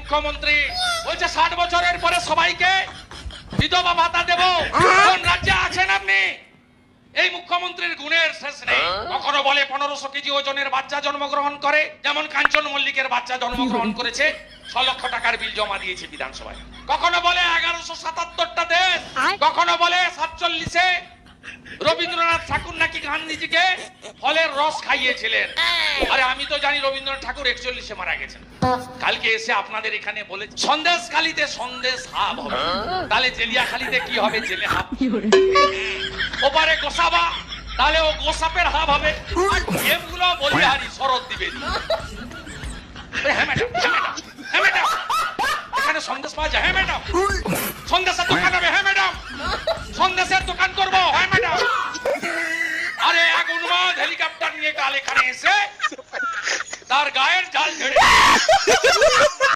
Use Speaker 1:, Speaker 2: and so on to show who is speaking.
Speaker 1: মুখ্যমন্ত্রী বলছে 60 বছরের পরে সবাইকে বিধবা ভাতা দেব। কোন রাজ্যে আছেন আপনি? এই মুখ্যমন্ত্রীর গুণের শেষ নেই। কখনো বলে 1500 কেজি ওজনের বাচ্চা জন্মগ্রহণ করে, যেমন কাঞ্চন মল্লিকের বাচ্চা জন্মগ্রহণ করেছে, 6 লক্ষ টাকার বিল জমা দিয়েছে বিধানসভায়। কখনো বলে 1177টা দেশ, কখনো বলে 47-এ রবীন্দ্রনাথ ঠাকুর নাকি গান্ধীজিকে ফলের রস খাইয়েছিলেন। আরে আমি তো জানি রবীন্দ্রনাথ ঠাকুর 41-এ মারা গেছেন। কালকে এসে আপনাদের এখানে বলে সন্দেশখালিতে সন্দেশ হাব হবে, তাহলে জেলিয়াখালিতে কি হবে? জেলে হাব। ওপারে গোসাবা, তাহলে ও গোসাপের হাব হবে। আর এমগুলো বলিহারি শরৎ দিবে। হ্যাঁ ম্যাডাম, হ্যাঁ ম্যাডাম।